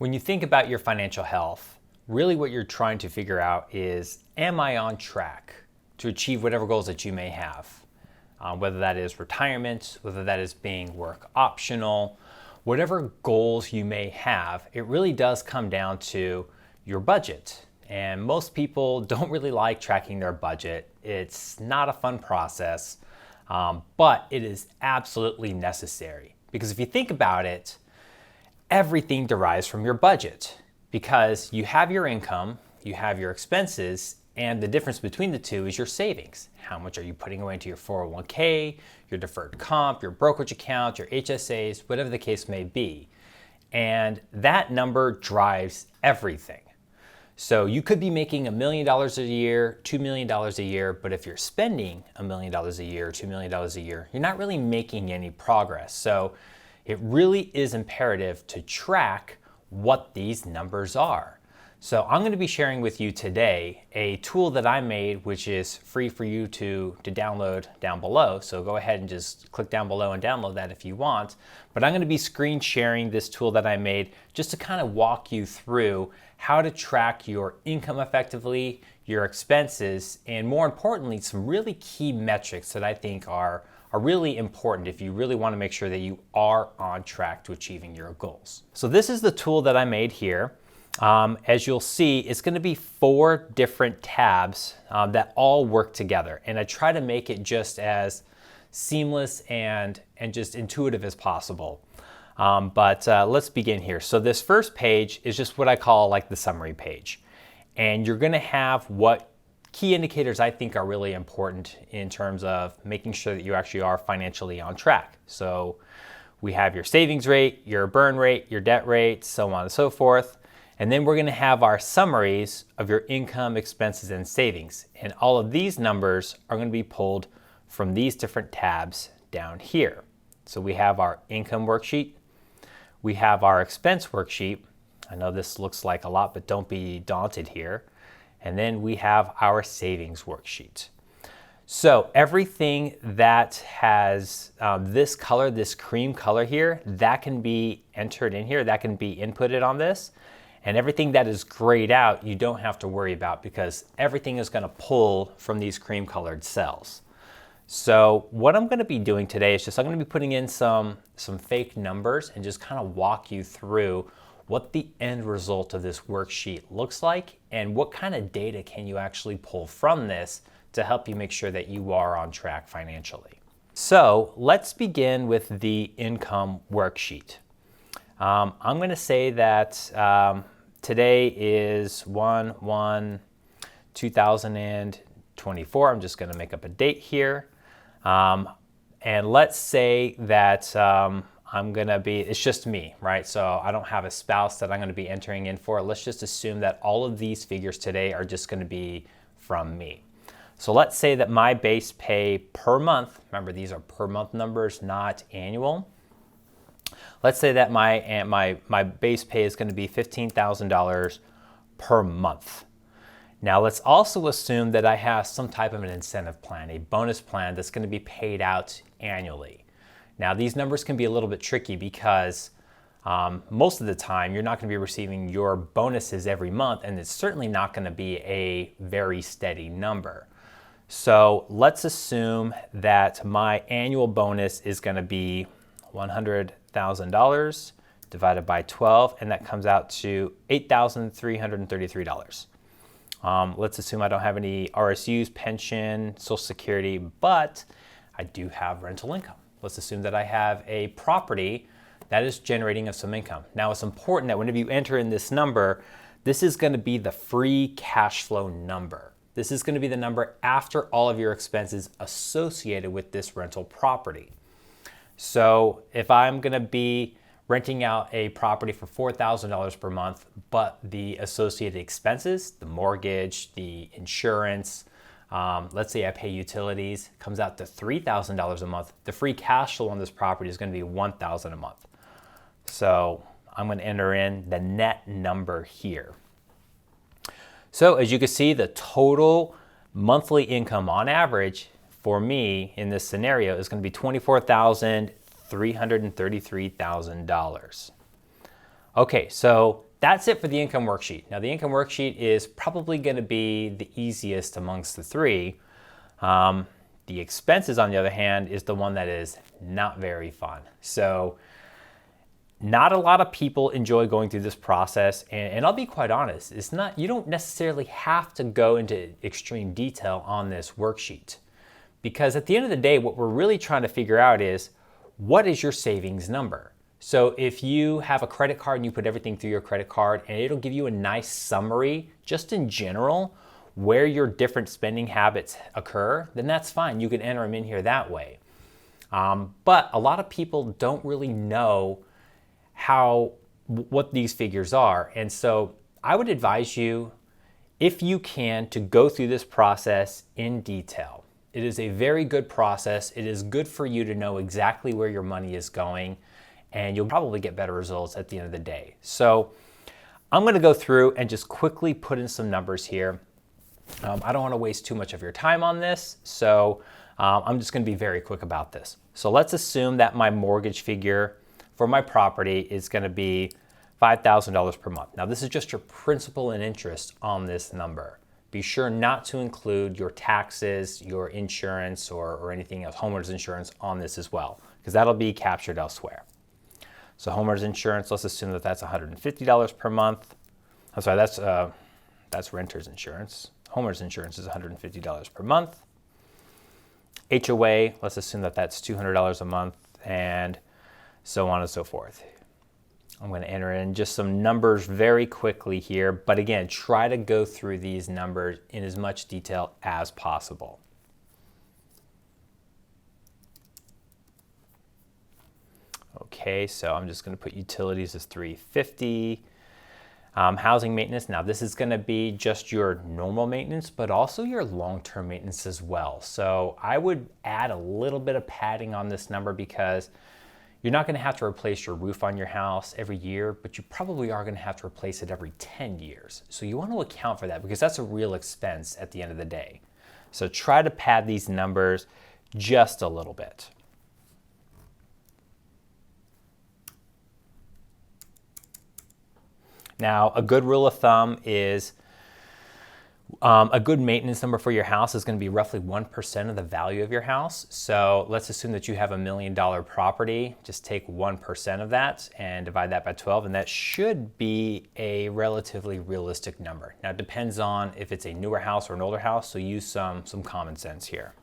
When you think about your financial health, really what you're trying to figure out is, am I on track to achieve whatever goals that you may have? Whether that is retirement, whether that is being work optional, whatever goals you may have, it really does come down to your budget. And most people don't really like tracking their budget. It's not a fun process, but it is absolutely necessary. Because if you think about it, everything derives from your budget, because you have your income, you have your expenses, and the difference between the two is your savings. How much are you putting away into your 401k, your deferred comp, your brokerage account, your HSAs, whatever the case may be. And that number drives everything. So you could be making $1 million a year, $2 million a year, but if you're spending $1 million a year, $2 million a year, you're not really making any progress. So it really is imperative to track what these numbers are. So I'm going to be sharing with you today a tool that I made, which is free for you to download down below. So go ahead and just click down below and download that if you want. But I'm going to be screen sharing this tool that I made just to kind of walk you through how to track your income effectively, your expenses, and more importantly, some really key metrics that I think are really important if you really want to make sure that you are on track to achieving your goals. So this is the tool that I made here. As you'll see, it's going to be 4 different tabs that all work together. And I try to make it just as seamless and just intuitive as possible. But let's begin here. So this first page is just what I call like the summary page. And you're going to have what key indicators I think are really important in terms of making sure that you actually are financially on track. So we have your savings rate, your burn rate, your debt rate, so on and so forth. And then we're going to have our summaries of your income, expenses, and savings. And all of these numbers are going to be pulled from these different tabs down here. So we have our income worksheet. We have our expense worksheet. I know this looks like a lot, but don't be daunted here. And then we have our savings worksheet. So everything that has this color, this cream color here, that can be entered in here, that can be inputted on this. And everything that is grayed out, you don't have to worry about because everything is going to pull from these cream colored cells. So what I'm going to be doing today is I'm going to be putting in some fake numbers and just kind of walk you through what the end result of this worksheet looks like and what kind of data can you actually pull from this to help you make sure that you are on track financially. So let's begin with the income worksheet. I'm going to say that today is 1/1/2024. I'm just going to make up a date here. And let's say that it's just me, right? So I don't have a spouse that I'm going to be entering in for. Let's just assume that all of these figures today are just going to be from me. So let's say that my base pay per month, remember these are per month numbers, not annual. Let's say that my base pay is going to be $15,000 per month. Now let's also assume that I have some type of an incentive plan, a bonus plan that's going to be paid out annually. Now these numbers can be a little bit tricky because most of the time you're not going to be receiving your bonuses every month, and it's certainly not going to be a very steady number. So let's assume that my annual bonus is going to be $100,000 divided by 12, and that comes out to $8,333. Let's assume I don't have any RSUs, pension, Social Security, but I do have rental income. Let's assume that I have a property that is generating us some income. Now it's important that whenever you enter in this number, this is going to be the free cash flow number. This is going to be the number after all of your expenses associated with this rental property. So if I'm going to be renting out a property for $4,000 per month, but the associated expenses, the mortgage, the insurance, let's say I pay utilities, comes out to $3,000 a month, the free cash flow on this property is going to be $1,000 a month. So I'm going to enter in the net number here. So as you can see, the total monthly income on average for me in this scenario is going to be $24,333,000. Okay, so that's it for the income worksheet. Now, the income worksheet is probably going to be the easiest amongst the three. The expenses, on the other hand, is the one that is not very fun. So not a lot of people enjoy going through this process, and I'll be quite honest, you don't necessarily have to go into extreme detail on this worksheet, because at the end of the day, what we're really trying to figure out is, what is your savings number? So if you have a credit card and you put everything through your credit card, and it'll give you a nice summary, just in general, where your different spending habits occur, then that's fine. You can enter them in here that way. But a lot of people don't really know what these figures are. And so I would advise you, if you can, to go through this process in detail. It is a very good process. It is good for you to know exactly where your money is going, and you'll probably get better results at the end of the day. So I'm going to go through and just quickly put in some numbers here. I don't want to waste too much of your time on this, so I'm just going to be very quick about this. So let's assume that my mortgage figure for my property is going to be $5,000 per month. Now, this is just your principal and interest on this number. Be sure not to include your taxes, your insurance, or anything else, homeowner's insurance, on this as well, because that'll be captured elsewhere. So homeowner's insurance, let's assume that that's $150 per month. I'm sorry, that's renter's insurance. Homeowner's insurance is $150 per month. HOA, let's assume that that's $200 a month, and so on and so forth. I'm going to enter in just some numbers very quickly here, but again, try to go through these numbers in as much detail as possible. Okay, so I'm just going to put utilities as $350. Housing maintenance, now this is going to be just your normal maintenance, but also your long-term maintenance as well. So I would add a little bit of padding on this number, because you're not going to have to replace your roof on your house every year, but you probably are going to have to replace it every 10 years. So you want to account for that, because that's a real expense at the end of the day. So try to pad these numbers just a little bit. Now, a good rule of thumb is a good maintenance number for your house is going to be roughly 1% of the value of your house. So let's assume that you have $1 million property. Just take 1% of that and divide that by 12, and that should be a relatively realistic number. Now, it depends on if it's a newer house or an older house, so use some common sense here.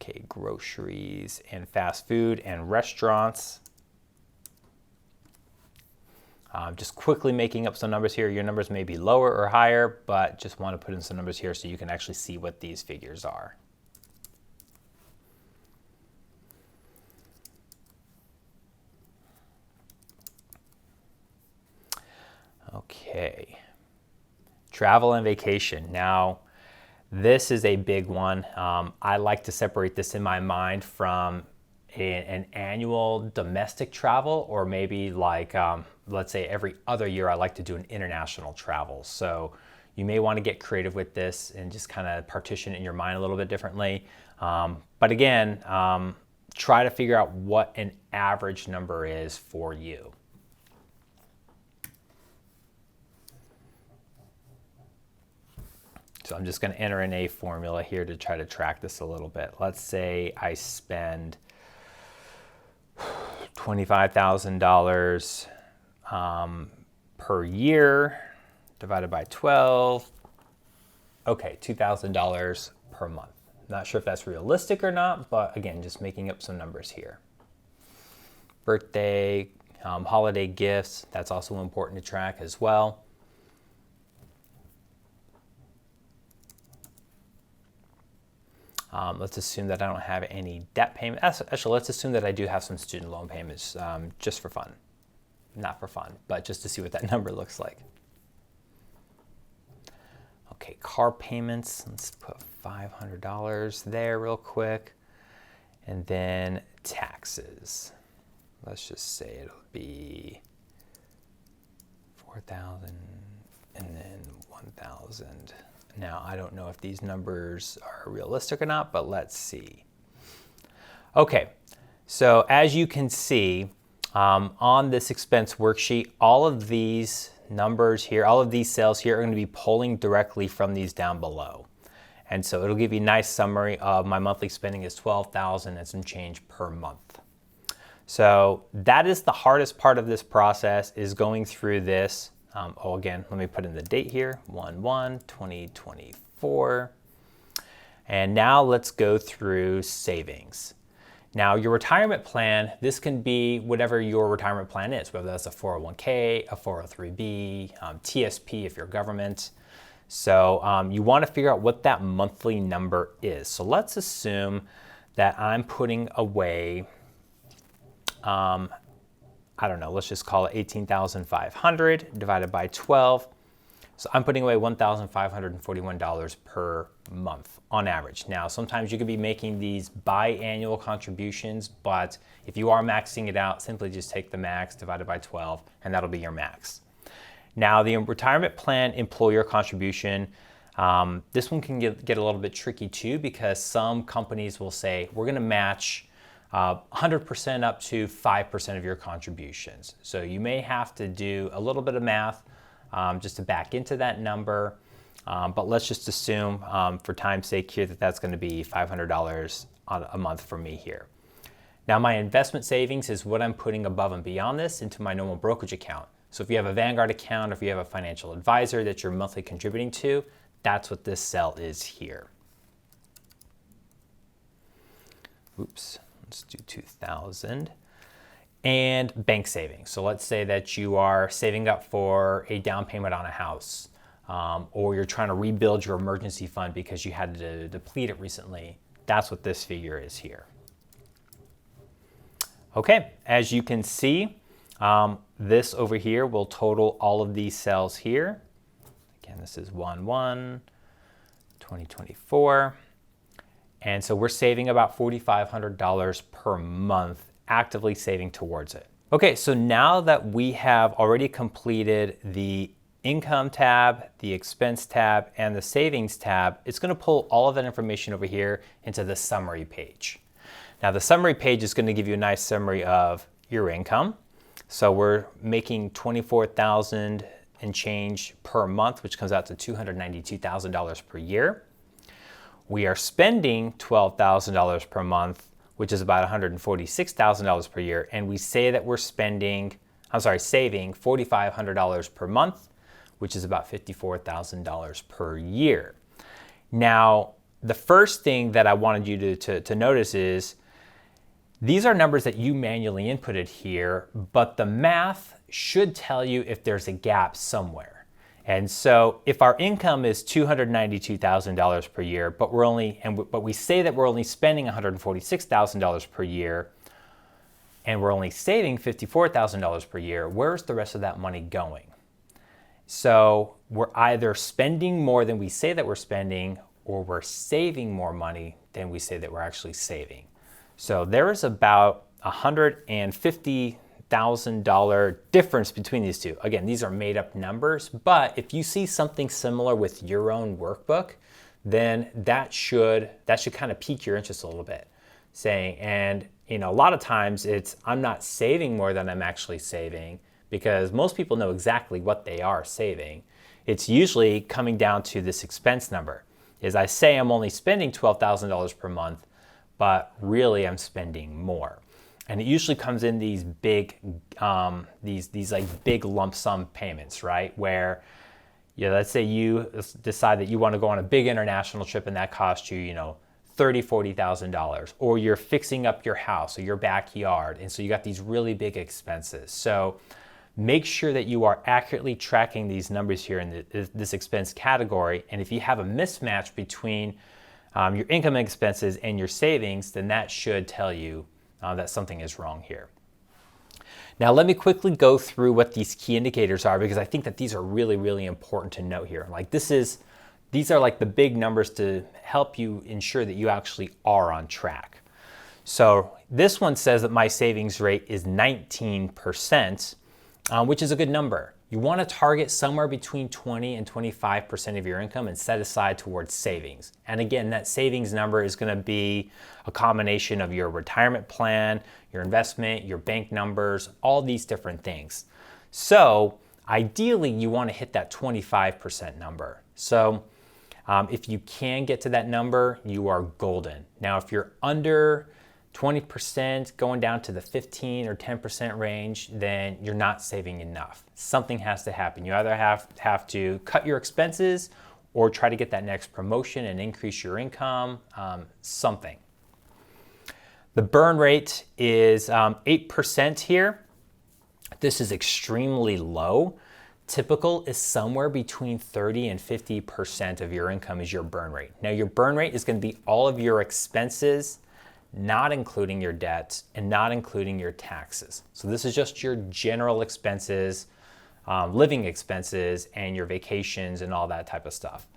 Okay, groceries and fast food and restaurants. Just quickly making up some numbers here. Your numbers may be lower or higher, but just want to put in some numbers here so you can actually see what these figures are. Okay, travel and vacation. Now, this is a big one. I like to separate this in my mind from an annual domestic travel, or maybe like, let's say every other year I like to do an international travel. So you may want to get creative with this and just kind of partition it in your mind a little bit differently. But again, try to figure out what an average number is for you. So I'm just going to enter in a formula here to try to track this a little bit. Let's say I spend $25,000 per year divided by 12. Okay, $2,000 per month. Not sure if that's realistic or not, but again, just making up some numbers here. Birthday, holiday gifts, that's also important to track as well. Let's assume that I don't have any debt payment. Actually, let's assume that I do have some student loan payments, just for fun. Not for fun, but just to see what that number looks like. Okay, car payments. Let's put $500 there real quick. And then taxes. Let's just say it'll be $4,000 and then $1,000. Now, I don't know if these numbers are realistic or not, but let's see. Okay, so as you can see, On this expense worksheet, all of these numbers here, all of these cells here are going to be pulling directly from these down below. And so it'll give you a nice summary of my monthly spending is $12,000 and some change per month. So that is the hardest part of this process, is going through this. Again, let me put in the date here, 1/1/2024. And now let's go through savings. Now your retirement plan, this can be whatever your retirement plan is, whether that's a 401k, a 403b, TSP if you're government. So you want to figure out what that monthly number is. So let's assume that I'm putting away, I don't know, let's just call it 18,500 divided by 12. So I'm putting away $1,541 per month on average. Now, sometimes you could be making these biannual contributions, but if you are maxing it out, simply just take the max divided by 12, and that'll be your max. Now, the retirement plan employer contribution, this one can get a little bit tricky too, because some companies will say, we're gonna match 100% up to 5% of your contributions. So you may have to do a little bit of math just to back into that number. But let's just assume for time's sake here that that's gonna be $500 a month for me here. Now my investment savings is what I'm putting above and beyond this into my normal brokerage account. So if you have a Vanguard account, or if you have a financial advisor that you're monthly contributing to, that's what this cell is here. Oops, let's do 2,000. And bank savings. So let's say that you are saving up for a down payment on a house, or you're trying to rebuild your emergency fund because you had to deplete it recently. That's what this figure is here. Okay, as you can see, this over here will total all of these cells here. Again, this is 1/1/2024. And so we're saving about $4,500 per month, actively saving towards it. Okay, so now that we have already completed the income tab, the expense tab, and the savings tab, it's gonna pull all of that information over here into the summary page. Now the summary page is gonna give you a nice summary of your income. So we're making $24,000 and change per month, which comes out to $292,000 per year. We are spending $12,000 per month, which is about $146,000 per year. And we say that we're saving $4,500 per month, which is about $54,000 per year. Now, the first thing that I wanted you to notice is these are numbers that you manually inputted here, but the math should tell you if there's a gap somewhere. And so if our income is $292,000 per year, but we say that we're only spending $146,000 per year, and we're only saving $54,000 per year, where's the rest of that money going? So we're either spending more than we say that we're spending, or we're saving more money than we say that we're actually saving. So there is about $150,000 difference between these two. Again, these are made up numbers, but if you see something similar with your own workbook, then that should kind of pique your interest a little bit. And a lot of times I'm not saving more than I'm actually saving, because most people know exactly what they are saving. It's usually coming down to this expense number. Is I say I'm only spending $12,000 per month, but really I'm spending more. And it usually comes in these big, these like big lump sum payments, right? Where, let's say you decide that you want to go on a big international trip and that costs you, $30,000, $40,000, or you're fixing up your house or your backyard. And so you got these really big expenses. So make sure that you are accurately tracking these numbers here in this expense category. And if you have a mismatch between your income and expenses and your savings, then that should tell you that something is wrong here. Now let me quickly go through what these key indicators are, because I think that these are really, really important to note here. Like these are like the big numbers to help you ensure that you actually are on track. So this one says that my savings rate is 19%. which is a good number. You want to target somewhere between 20 and 25% of your income and set aside towards savings. And again, that savings number is going to be a combination of your retirement plan, your investment, your bank numbers, all these different things. So ideally, you want to hit that 25% number. So if you can get to that number, you are golden. Now, if you're under 20% going down to the 15 or 10% range, then you're not saving enough. Something has to happen. You either have to cut your expenses or try to get that next promotion and increase your income, something. The burn rate is 8% here. This is extremely low. Typical is somewhere between 30 and 50% of your income is your burn rate. Now, your burn rate is going to be all of your expenses, not including your debt and not including your taxes. So this is just your general expenses, living expenses, and your vacations and all that type of stuff.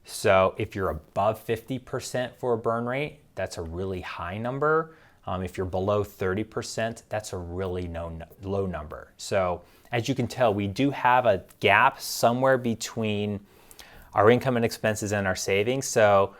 So if you're above 50% for a burn rate, that's a really high number. If you're below 30%, that's a really low number. So as you can tell, we do have a gap somewhere between our income and expenses and our savings. So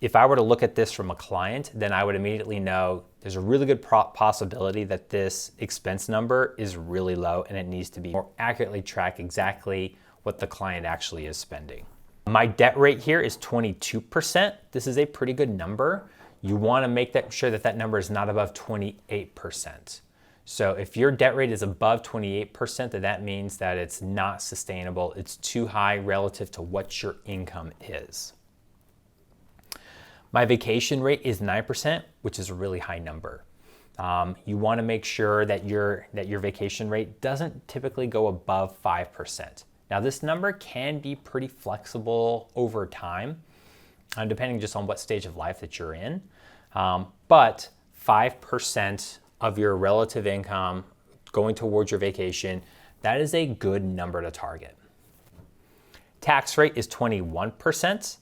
if I were to look at this from a client, then I would immediately know there's a really good possibility that this expense number is really low and it needs to be more accurately track exactly what the client actually is spending. My debt rate here is 22%. This is a pretty good number. You want to make sure that number is not above 28%. So if your debt rate is above 28%, then that means that it's not sustainable. It's too high relative to what your income is. My vacation rate is 9%, which is a really high number. You want to make sure that your vacation rate doesn't typically go above 5%. Now, this number can be pretty flexible over time, depending just on what stage of life that you're in. But 5% of your relative income going towards your vacation, that is a good number to target. Tax rate is 21%.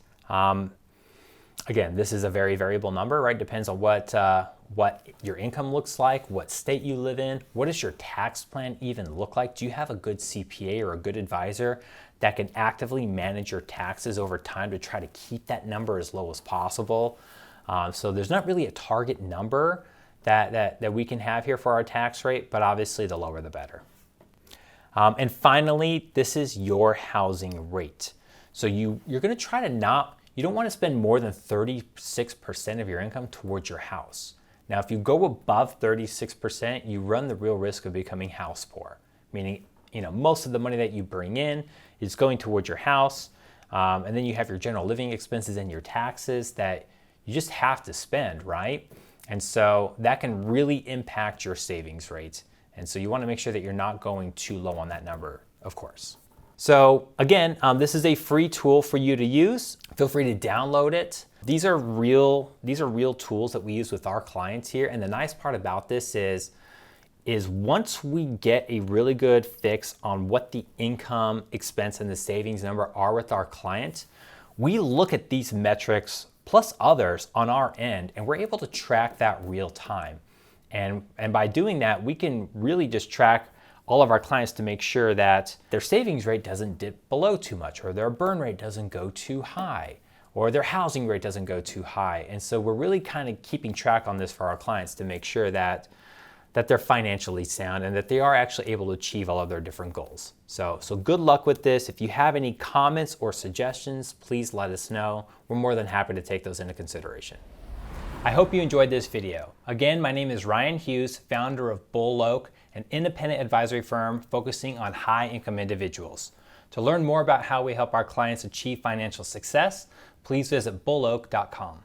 Again, this is a very variable number, right? Depends on what your income looks like, what state you live in, what does your tax plan even look like? Do you have a good CPA or a good advisor that can actively manage your taxes over time to try to keep that number as low as possible? So there's not really a target number that we can have here for our tax rate, but obviously the lower the better. And finally, this is your housing rate. So you're going to try to you don't want to spend more than 36% of your income towards your house. Now, if you go above 36%, you run the real risk of becoming house poor, meaning most of the money that you bring in is going towards your house, and then you have your general living expenses and your taxes that you just have to spend, right? And so that can really impact your savings rate. And so you want to make sure that you're not going too low on that number, of course. So again, this is a free tool for you to use. Feel free to download it. These are real tools that we use with our clients here. And the nice part about this is once we get a really good fix on what the income, expense, and the savings number are with our client, we look at these metrics plus others on our end, and we're able to track that real time. And by doing that, we can really just track all of our clients to make sure that their savings rate doesn't dip below too much, or their burn rate doesn't go too high, or their housing rate doesn't go too high. And so we're really kind of keeping track on this for our clients to make sure that they're financially sound and that they are actually able to achieve all of their different goals. So good luck with this. If you have any comments or suggestions, please let us know. We're more than happy to take those into consideration. I hope you enjoyed this video. Again, my name is Ryan Hughes, founder of Bull Oak, an independent advisory firm focusing on high-income individuals. To learn more about how we help our clients achieve financial success, please visit bulloak.com.